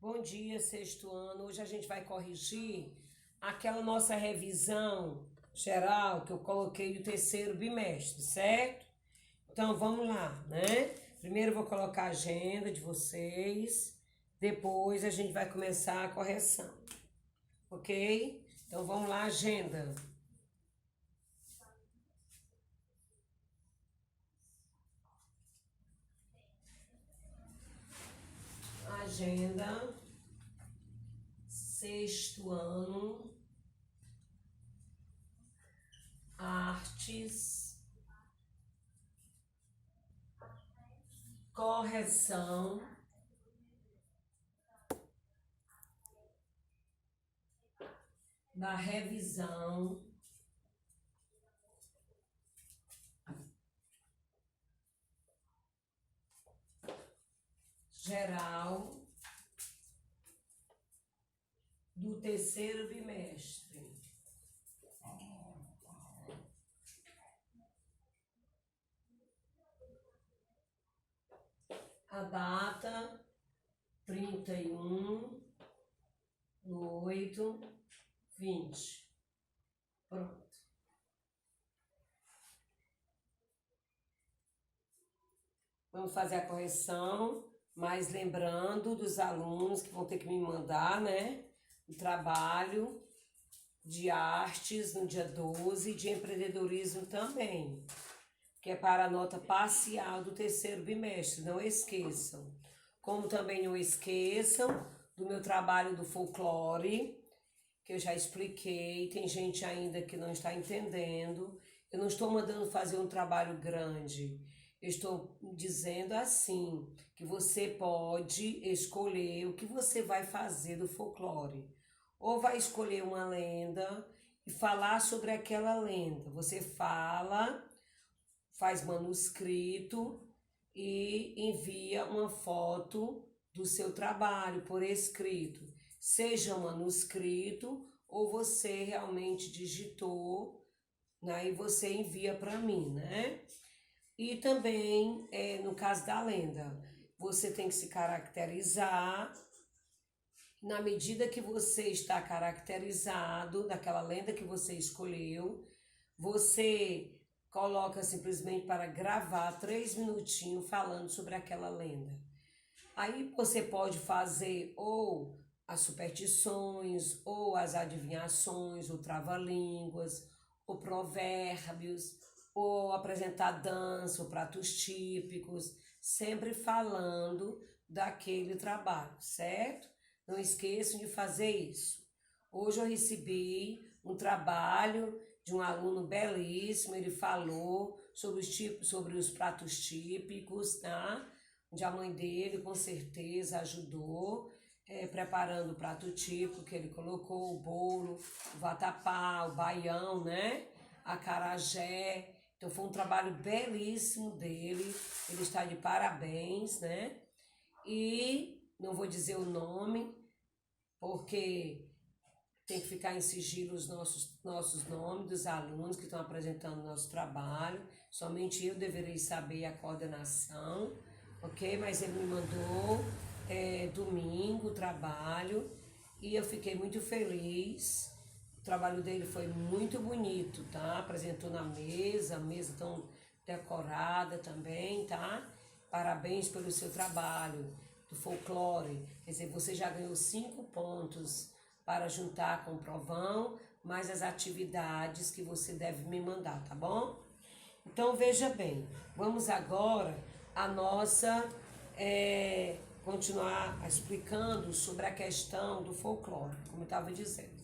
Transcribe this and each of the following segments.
Bom dia, sexto ano. Hoje a gente vai corrigir aquela nossa revisão geral que eu coloquei do terceiro bimestre, certo? Então vamos lá, né? Primeiro eu vou colocar a agenda de vocês, depois a gente vai começar a correção, ok? Então vamos lá, agenda. Agenda, sexto ano, artes, correção, da revisão, geral do terceiro bimestre. A data 31/8/20. Pronto. Vamos fazer a correção, mas lembrando dos alunos que vão ter que me mandar, né, o trabalho de artes no dia 12 e de empreendedorismo também, que é para a nota parcial do terceiro bimestre, não esqueçam. Como também não esqueçam do meu trabalho do folclore, que eu já expliquei, tem gente ainda que não está entendendo. Eu não estou mandando fazer um trabalho grande, eu estou dizendo assim, que você pode escolher o que você vai fazer do folclore. Ou vai escolher uma lenda e falar sobre aquela lenda. Você fala, faz manuscrito e envia uma foto do seu trabalho por escrito, seja manuscrito ou você realmente digitou, né, e você envia para mim, né? E também, no caso da lenda, você tem que se caracterizar. Na medida que você está caracterizado daquela lenda que você escolheu, você coloca simplesmente para gravar 3 minutinhos falando sobre aquela lenda. Aí você pode fazer ou as superstições, ou as adivinhações, ou trava-línguas, ou provérbios, ou apresentar dança, ou pratos típicos, sempre falando daquele trabalho, certo? Não esqueçam de fazer isso. Hoje eu recebi um trabalho de um aluno belíssimo, ele falou sobre os pratos típicos, tá? Onde a mãe dele com certeza ajudou, preparando o prato típico que ele colocou, o bolo, o vatapá, o baião, né? A acarajé. Então foi um trabalho belíssimo dele, ele está de parabéns, né? E não vou dizer o nome, porque tem que ficar em sigilo os nossos nomes dos alunos que estão apresentando o nosso trabalho. Somente eu deverei saber a coordenação, ok? Mas ele me mandou domingo o trabalho e eu fiquei muito feliz. O trabalho dele foi muito bonito, tá? Apresentou na mesa, a mesa tão decorada também, tá? Parabéns pelo seu trabalho do folclore. Quer dizer, você já ganhou 5 pontos para juntar com o provão, mais as atividades que você deve me mandar, tá bom? Então veja bem, vamos agora a nossa continuar explicando sobre a questão do folclore, como eu estava dizendo.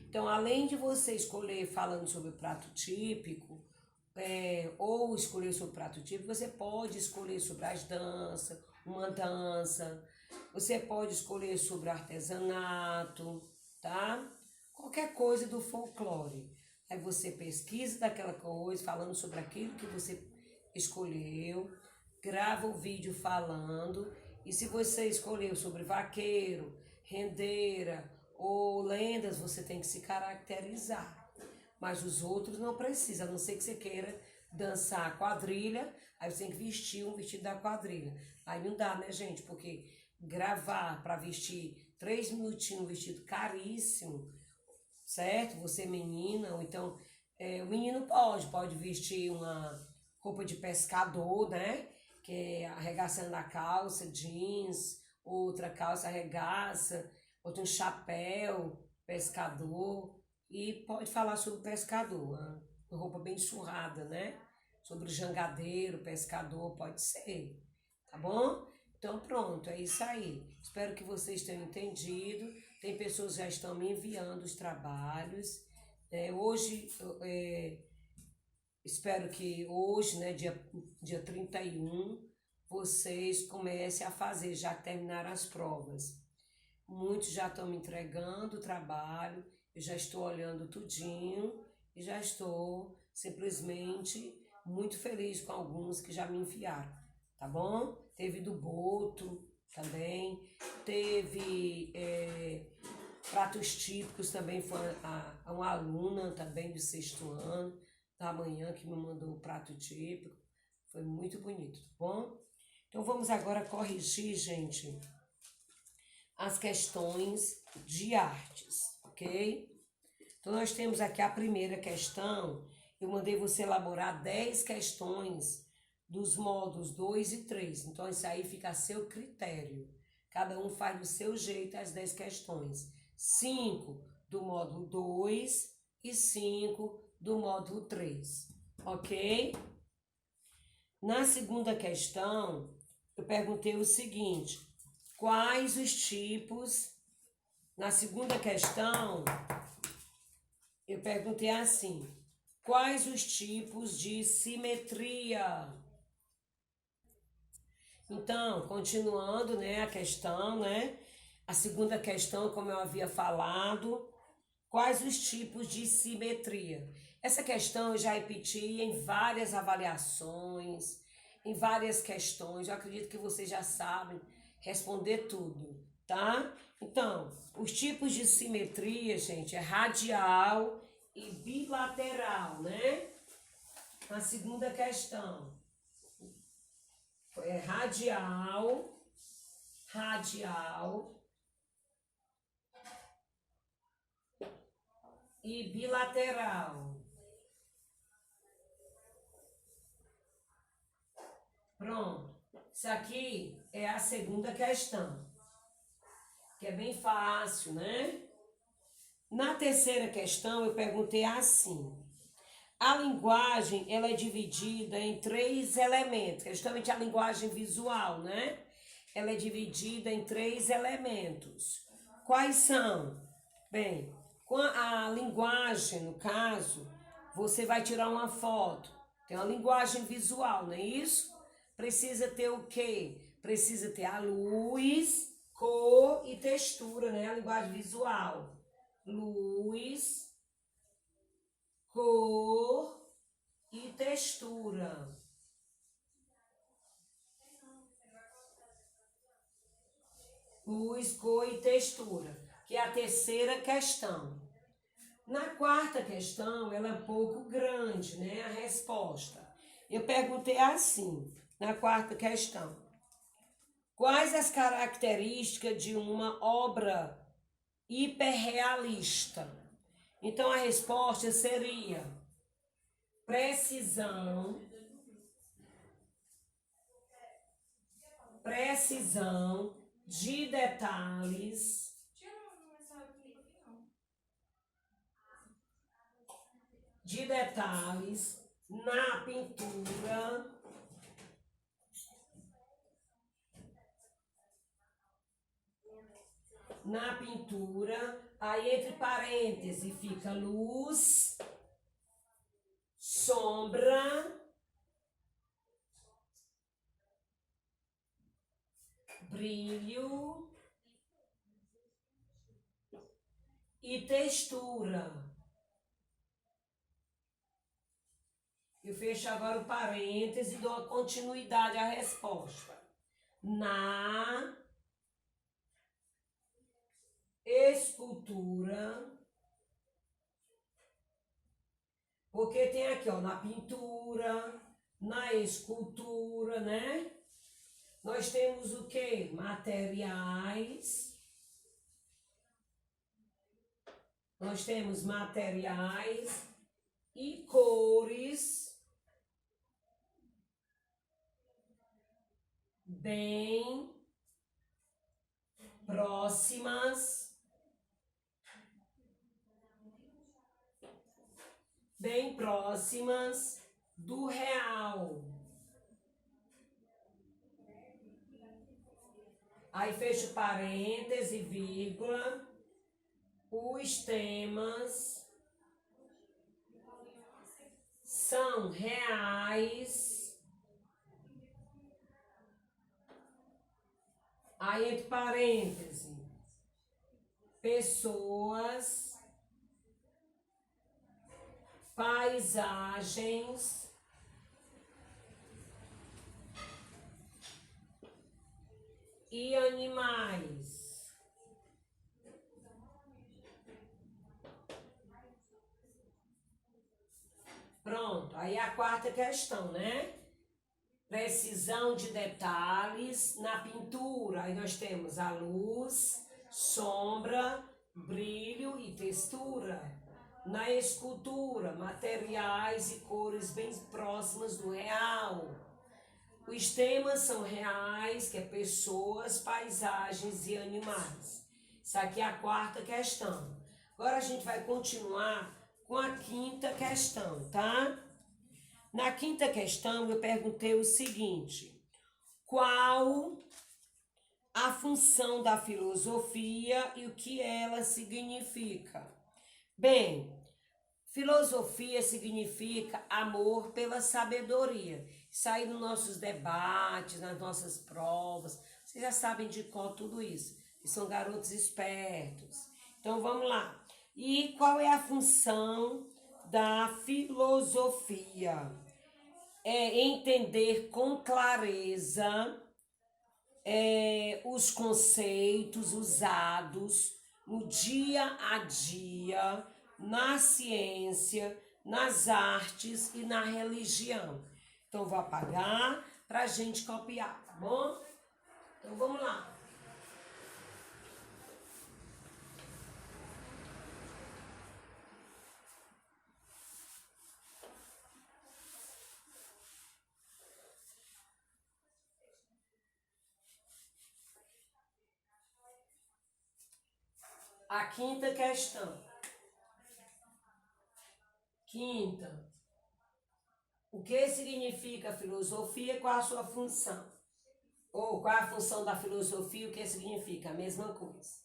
Então, além de você escolher falando sobre o prato típico, ou escolher sobre o prato típico, você pode escolher sobre as danças, uma dança, você pode escolher sobre artesanato, tá? Qualquer coisa do folclore. Aí você pesquisa daquela coisa, falando sobre aquilo que você escolheu, grava o vídeo falando, e se você escolheu sobre vaqueiro, rendeira ou lendas, você tem que se caracterizar. Mas os outros não precisa, a não ser que você queira dançar quadrilha, aí você tem que vestir um vestido da quadrilha. Aí não dá, né, gente? Porque gravar para vestir 3 minutinhos um vestido caríssimo, certo? Você menina, ou então o menino pode vestir uma roupa de pescador, né? Que é arregaçando a calça, jeans, outra calça arregaça, outro um chapéu, pescador, e pode falar sobre o pescador, uma roupa bem surrada, né? Sobre o jangadeiro, pescador, pode ser, tá bom? Então pronto, é isso aí. Espero que vocês tenham entendido. Tem pessoas que já estão me enviando os trabalhos. Hoje, espero que hoje, né, dia 31, vocês comecem a fazer, já terminaram as provas. Muitos já estão me entregando o trabalho, eu já estou olhando tudinho e já estou simplesmente muito feliz com alguns que já me enviaram, tá bom? Teve do Boto também, teve pratos típicos também, foi uma aluna também do 6º ano, da manhã, que me mandou o prato típico, foi muito bonito, tá bom? Então vamos agora corrigir, gente, as questões de artes, ok? Então nós temos aqui a primeira questão, eu mandei você elaborar 10 questões dos módulos 2 e 3, então isso aí fica a seu critério. Cada um faz do seu jeito as 10 questões. 5 do módulo 2 e 5 do módulo 3, ok? Na segunda questão, eu perguntei o seguinte, quais os tipos... Na segunda questão, eu perguntei assim, quais os tipos de simetria? Então, continuando, né, a questão, né? A segunda questão, como eu havia falado, quais os tipos de simetria? Essa questão eu já repeti em várias avaliações, em várias questões. Eu acredito que vocês já sabem responder tudo, tá? Então, os tipos de simetria, gente, é radial e bilateral, né? A segunda questão é radial e bilateral. Pronto. Isso aqui é a segunda questão, que é bem fácil, né? Na terceira questão, eu perguntei assim. A linguagem, ela é dividida em 3 elementos, que é justamente a linguagem visual, né? Ela é dividida em 3 elementos. Quais são? Bem, com a linguagem, no caso, você vai tirar uma foto. Tem uma linguagem visual, não é isso? Precisa ter o quê? Precisa ter a luz, cor e textura, né? A linguagem visual. Luz, cor e textura. Luz, cor e textura, que é a terceira questão. Na quarta questão, ela é um pouco grande, né? A resposta. Eu perguntei assim, na quarta questão. Quais as características de uma obra hiperrealista? Então, a resposta seria precisão de detalhes, na pintura, aí entre parênteses fica luz, sombra, brilho e textura. Eu fecho agora o parêntese e dou a continuidade à resposta. Na escultura, porque tem aqui, ó, na pintura, na escultura, né? Nós temos o quê? Materiais. Nós temos materiais e cores bem próximas do real. Aí fecha parêntese, vírgula. Os temas são reais. Aí entre parênteses, pessoas, paisagens e animais. Pronto, aí a quarta questão, né? Precisão de detalhes na pintura. Aí nós temos a luz, sombra, brilho e textura. Na escultura, materiais e cores bem próximas do real. Os temas são reais, que é pessoas, paisagens e animais. Isso aqui é a quarta questão. Agora a gente vai continuar com a quinta questão, tá? Na quinta questão eu perguntei o seguinte: qual a função da filosofia e o que ela significa? Bem, filosofia significa amor pela sabedoria. Isso aí nos nossos debates, nas nossas provas, vocês já sabem de cor tudo isso. Eles são garotos espertos. Então vamos lá. E qual é a função da filosofia? É entender com clareza os conceitos usados no dia a dia, na ciência, nas artes e na religião. Então, vou apagar para a gente copiar, tá bom? Então, vamos lá. A quinta questão. Quinta. O que significa filosofia? Qual a sua função? Ou qual a função da filosofia? O que significa? A mesma coisa.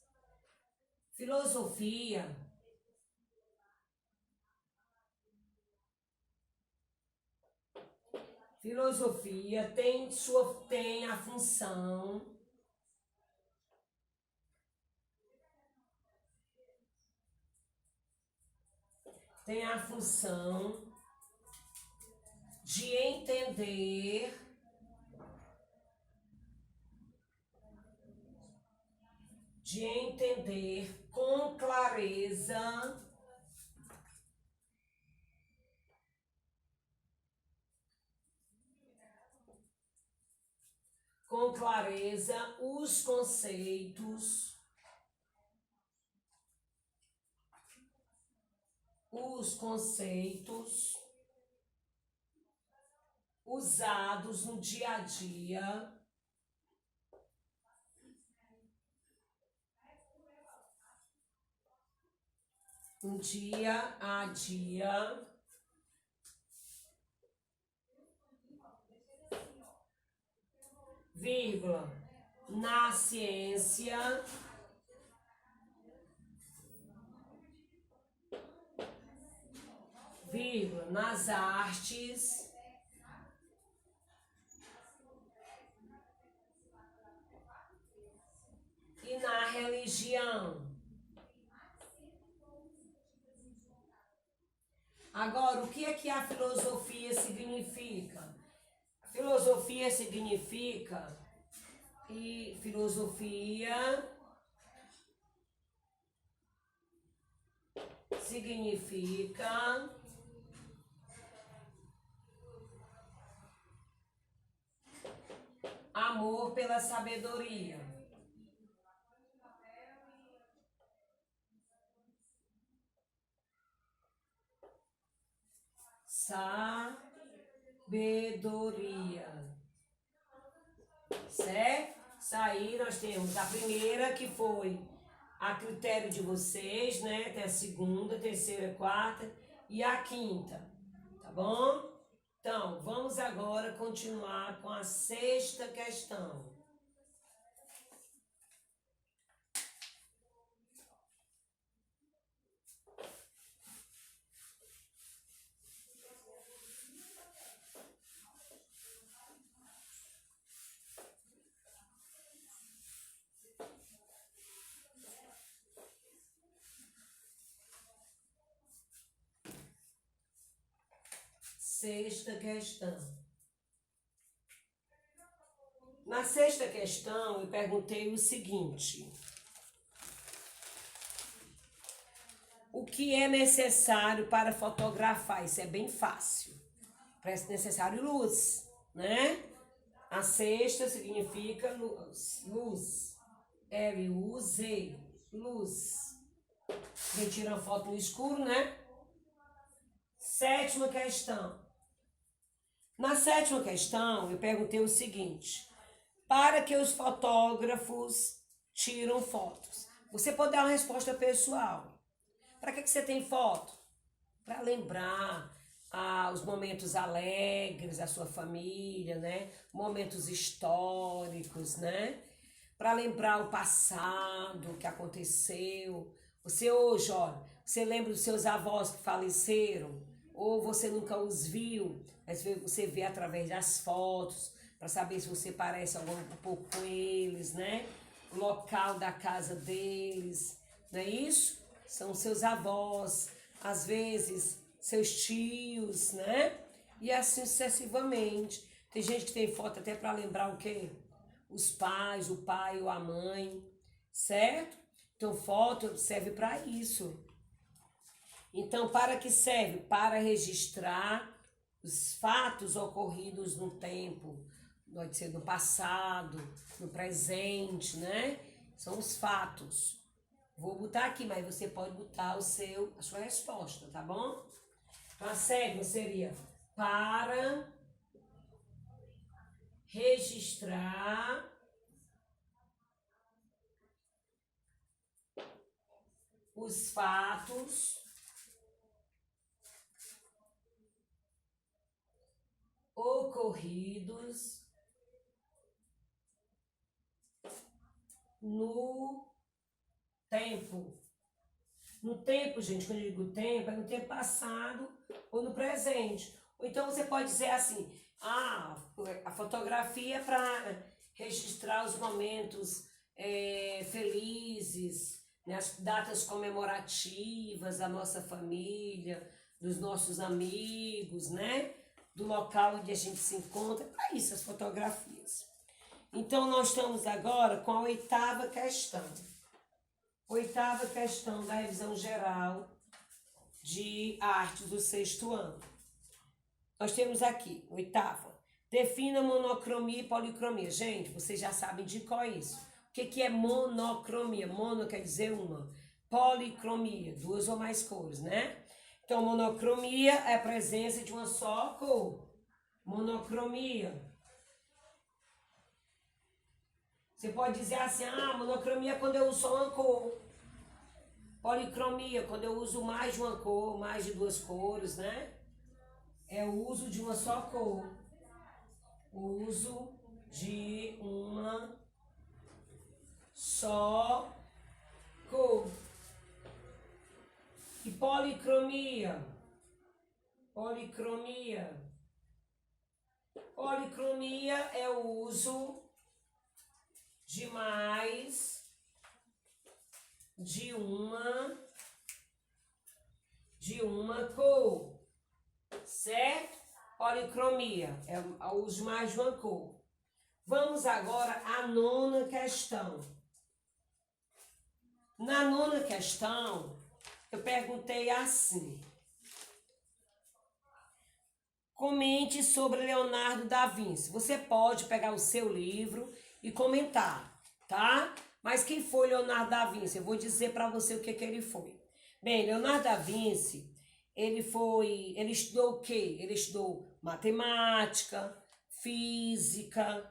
Filosofia tem a função de entender com clareza os conceitos usados no dia a dia vírgula, na ciência, vírgula, nas artes e na religião. Agora, o que é que a filosofia significa? A filosofia significa a Amor pela sabedoria. Sabedoria. Certo? Isso aí nós temos a primeira, que foi a critério de vocês, né? Tem a segunda, terceira, quarta e a quinta. Tá bom? Então, vamos agora continuar com a sexta questão. Sexta questão. Na sexta questão, eu perguntei o seguinte: o que é necessário para fotografar? Isso é bem fácil. Parece necessário luz, né? A sexta significa luz. Luz. L-U-Z. Luz. A gente tira foto no escuro, né? Sétima questão. Na sétima questão, eu perguntei o seguinte: para que os fotógrafos tiram fotos? Você pode dar uma resposta pessoal. Para que você tem foto? Para lembrar os momentos alegres da sua família, né? Momentos históricos, né? Para lembrar o passado que aconteceu. Você hoje, olha, você lembra dos seus avós que faleceram? Ou você nunca os viu, mas você vê através das fotos, para saber se você parece um pouco com eles, né? O local da casa deles, não é isso? São seus avós, às vezes seus tios, né? E assim sucessivamente. Tem gente que tem foto até para lembrar o quê? Os pais, o pai ou a mãe, certo? Então, foto serve para isso. Então, para que serve? Para registrar os fatos ocorridos no tempo, pode ser no passado, no presente, né? São os fatos. Vou botar aqui, mas você pode botar a sua resposta, tá bom? Então, a série seria para registrar os fatos ocorridos no tempo. No tempo, gente, quando eu digo tempo, é no tempo passado ou no presente. Ou então você pode dizer assim: a fotografia é para registrar os momentos felizes, né, as datas comemorativas da nossa família, dos nossos amigos, né? Do local onde a gente se encontra. É isso, as fotografias. Então, nós estamos agora com a oitava questão. Oitava questão da revisão geral de artes do sexto ano. Nós temos aqui, oitava. Defina monocromia e policromia. Gente, vocês já sabem de qual é isso. O que é monocromia? Mono quer dizer uma. Policromia, duas ou mais cores, né? Então, monocromia é a presença de uma só cor. Monocromia. Você pode dizer assim: monocromia é quando eu uso só uma cor. Policromia, quando eu uso mais de uma cor, mais de duas cores, né? É o uso de uma só cor. O uso de uma só cor. E policromia? Policromia. Policromia é o uso de mais de uma cor, certo? Policromia é o uso de mais de uma cor. Vamos agora à nona questão. Na nona questão, eu perguntei assim: Comente sobre Leonardo da Vinci. Você pode pegar o seu livro e comentar, tá? Mas quem foi Leonardo da Vinci? Eu vou dizer para você o que ele foi. Bem, Leonardo da Vinci, ele estudou o quê? Ele estudou matemática, física,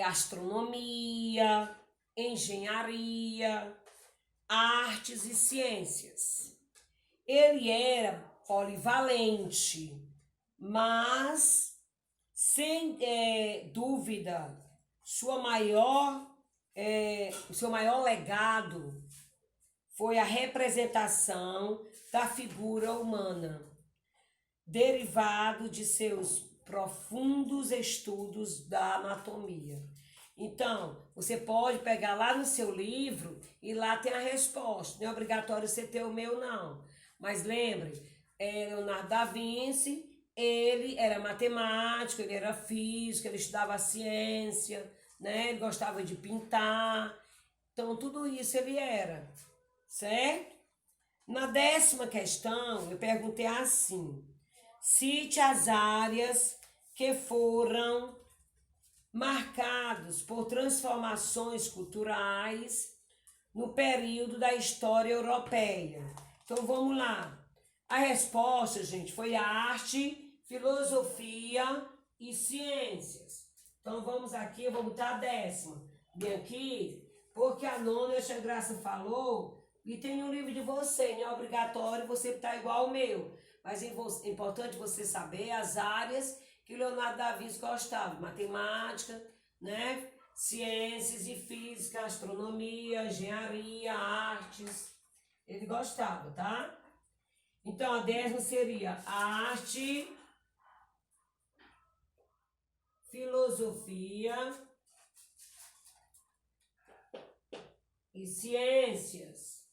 astronomia, engenharia, artes e ciências. Ele era polivalente, mas, sem dúvida, o seu maior legado foi a representação da figura humana, derivado de seus profundos estudos da anatomia. Então, você pode pegar lá no seu livro e lá tem a resposta. Não é obrigatório você ter o meu, não. Mas lembre, Leonardo da Vinci, ele era matemático, ele era físico, ele estudava ciência, né? Ele gostava de pintar. Então, tudo isso ele era, certo? Na 10ª questão, eu perguntei assim: cite as áreas que foram marcados por transformações culturais no período da história europeia. Então vamos lá. A resposta, gente, foi arte, filosofia e ciências. Então vamos aqui, eu vou botar a 10ª. Bem aqui, porque a 9ª, a Tia Graça falou, e tem um livro de você, não é obrigatório você estar igual ao meu. Mas é importante você saber as áreas que Leonardo da Vinci gostava. Matemática, né? Ciências e física, astronomia, engenharia, artes. Ele gostava, tá? Então, a 10ª seria arte, filosofia e ciências.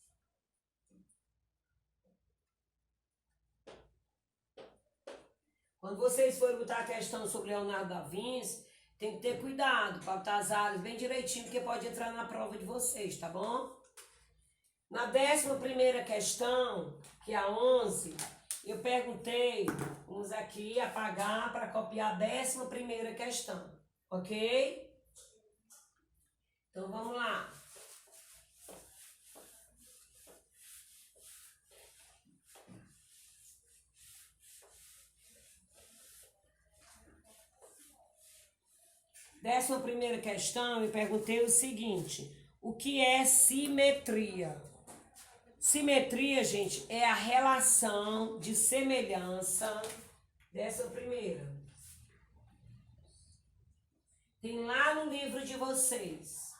Quando vocês forem botar a questão sobre Leonardo da Vinci, tem que ter cuidado para botar as áreas bem direitinho, porque pode entrar na prova de vocês, tá bom? Na 11ª questão, que é a 11, eu perguntei, vamos aqui apagar para copiar a 11ª questão, ok? Então vamos lá. Décima primeira questão, eu perguntei o seguinte: o que é simetria? Simetria, gente, é a relação de semelhança. Décima primeira. Tem lá no livro de vocês.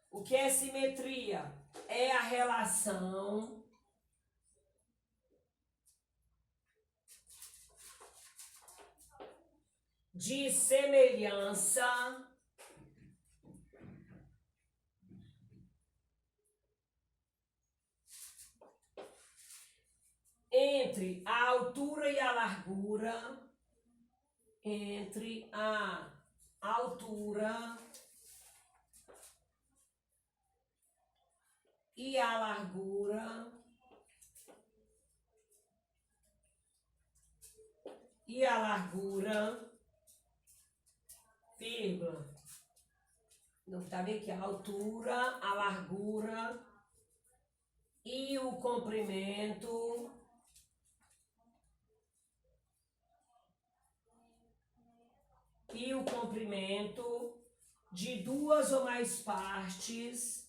O que é simetria? É a relação de semelhança entre a altura e a largura, entre a altura e a largura vírgula. Não tá bem aqui, a altura, a largura e o comprimento de duas ou mais partes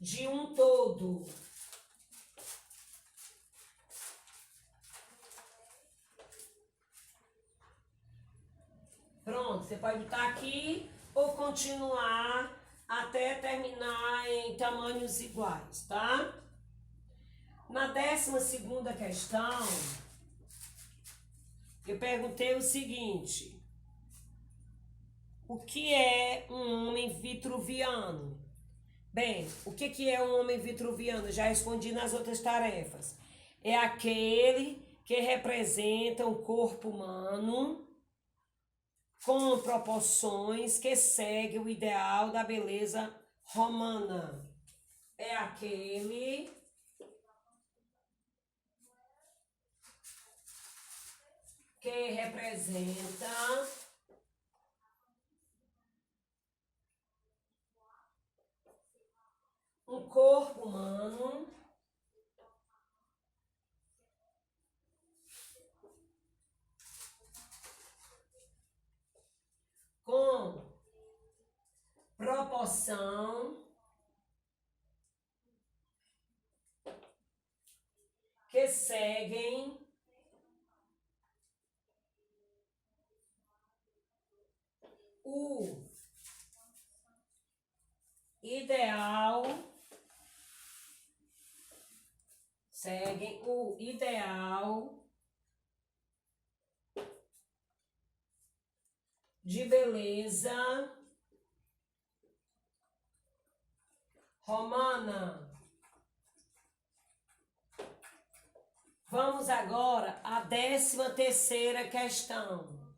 de um todo. Pronto, você pode botar aqui ou continuar até terminar em tamanhos iguais, tá? Na 12ª questão, eu perguntei o seguinte: o que é um homem vitruviano? Bem, o que é um homem vitruviano? Já respondi nas outras tarefas. É aquele que representa o corpo humano com proporções que seguem o ideal da beleza romana. É aquele que representa um corpo humano com proporção que seguem o ideal, de beleza romana. Vamos agora à 13ª questão.